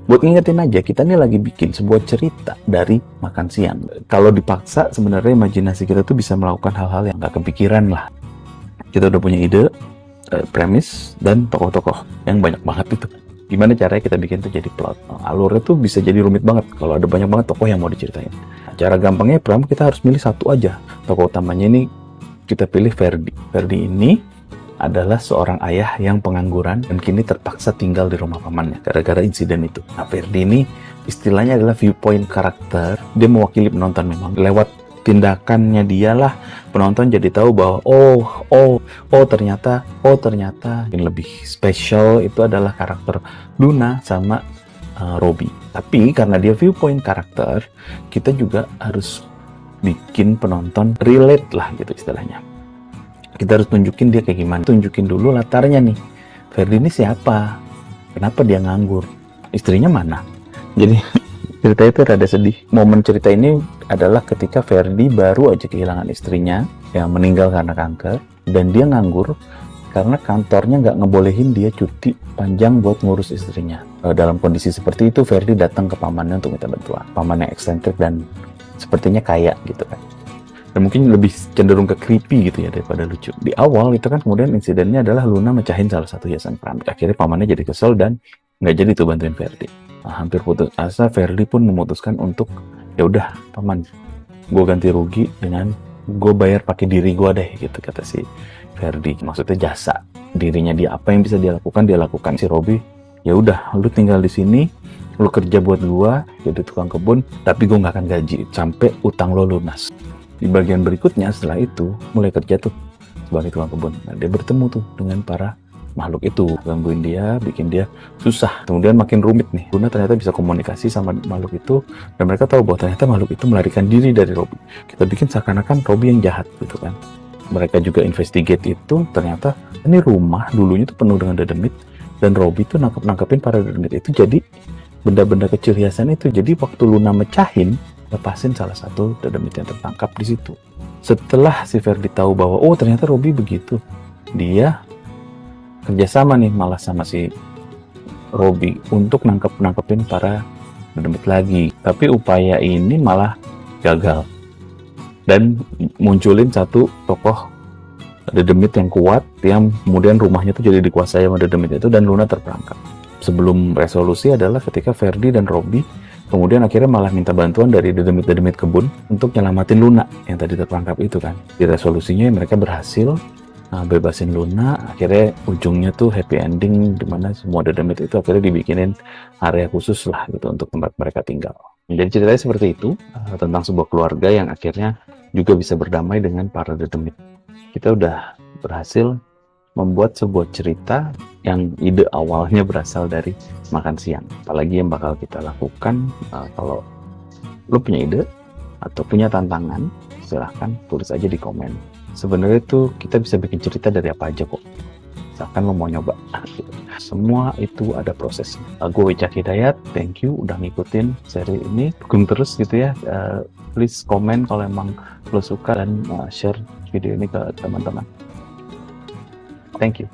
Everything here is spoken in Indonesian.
Buat ngingetin aja, kita nih lagi bikin sebuah cerita dari makan siang. Kalau dipaksa, sebenarnya imajinasi kita tuh bisa melakukan hal-hal yang nggak kepikiran lah. Kita udah punya ide, premis, dan tokoh-tokoh yang banyak banget itu. Gimana caranya kita bikin tuh jadi plot? Alurnya tuh bisa jadi rumit banget kalau ada banyak banget tokoh yang mau diceritain. Cara gampangnya, kita harus milih satu aja. Tokoh utamanya ini kita pilih Ferdi. Ferdi ini adalah seorang ayah yang pengangguran dan kini terpaksa tinggal di rumah pamannya gara-gara insiden itu. Nah, Ferdi ini istilahnya adalah viewpoint karakter. Dia mewakili penonton memang. Lewat tindakannya dialah penonton jadi tahu bahwa ternyata yang lebih spesial itu adalah karakter Luna sama Robby. Tapi karena dia viewpoint karakter, kita juga harus bikin penonton relate lah gitu istilahnya. Kita harus tunjukin dia kayak gimana. Tunjukin dulu latarnya nih. Ferdi ini siapa? Kenapa dia nganggur? Istrinya mana? Jadi cerita itu rada sedih. Momen cerita ini adalah ketika Ferdi baru aja kehilangan istrinya yang meninggal karena kanker. Dan dia nganggur karena kantornya nggak ngebolehin dia cuti panjang buat ngurus istrinya. Dalam kondisi seperti itu, Ferdi datang ke pamannya untuk minta bantuan. Pamannya eksentrik dan sepertinya kaya gitu kan. Dan mungkin lebih cenderung ke creepy gitu ya daripada lucu. Di awal itu kan kemudian insidennya adalah Luna mecahin salah satu hiasan keramik. Akhirnya pamannya jadi kesel dan nggak jadi tuh bantuin Ferdi. Nah, hampir putus asa, Ferdi pun memutuskan untuk ya udah paman, gue ganti rugi dengan gue bayar pakai diri gue deh gitu kata si Ferdi. Maksudnya jasa dirinya dia, apa yang bisa dia lakukan. Si Robby, ya udah lu tinggal di sini, lu kerja buat gue jadi tukang kebun, tapi gue nggak akan gaji sampai utang lo lunas. Di bagian berikutnya setelah itu mulai kerja tuh sebagai tukang kebun. Nah, dia bertemu tuh dengan para makhluk itu, gangguin dia, bikin dia susah. Kemudian makin rumit nih. Luna ternyata bisa komunikasi sama makhluk itu dan mereka tahu bahwa ternyata makhluk itu melarikan diri dari Robby. Kita bikin seakan-akan Robby yang jahat gitu kan. Mereka juga investigate itu, ternyata ini rumah dulunya tuh penuh dengan dedemit dan Robby tuh nangkepin para dedemit itu jadi benda-benda kecil hiasan itu. Jadi waktu Luna mecahin, lepasin salah satu dedemit yang tertangkap di situ. Setelah si Ferdi tahu bahwa ternyata Robby begitu, dia kerjasama nih malah sama si Robby untuk nangkepin para dedemit lagi. Tapi upaya ini malah gagal dan munculin satu tokoh dedemit yang kuat yang kemudian rumahnya tuh jadi dikuasai sama dedemit itu dan Luna terperangkap. Sebelum resolusi adalah ketika Ferdi dan Robby kemudian akhirnya malah minta bantuan dari dedemit-dedemit kebun untuk nyelamatin Luna yang tadi terperangkap itu kan. Di resolusinya mereka berhasil bebasin Luna. Akhirnya ujungnya tuh happy ending dimana semua dedemit itu akhirnya dibikinin area khusus lah gitu untuk tempat mereka tinggal. Jadi ceritanya seperti itu, tentang sebuah keluarga yang akhirnya juga bisa berdamai dengan para dedemit. Kita udah berhasil membuat sebuah cerita yang ide awalnya berasal dari makan siang. Apalagi yang bakal kita lakukan, kalau lo punya ide atau punya tantangan, silahkan tulis aja di komen. Sebenarnya tuh kita bisa bikin cerita dari apa aja kok, misalkan lo mau nyoba gitu. Semua itu ada prosesnya. Gue Wicak Hidayat, thank you udah ngikutin seri ini. Dukung terus gitu ya. Please komen kalau emang lo suka dan share video ini ke teman-teman. Thank you.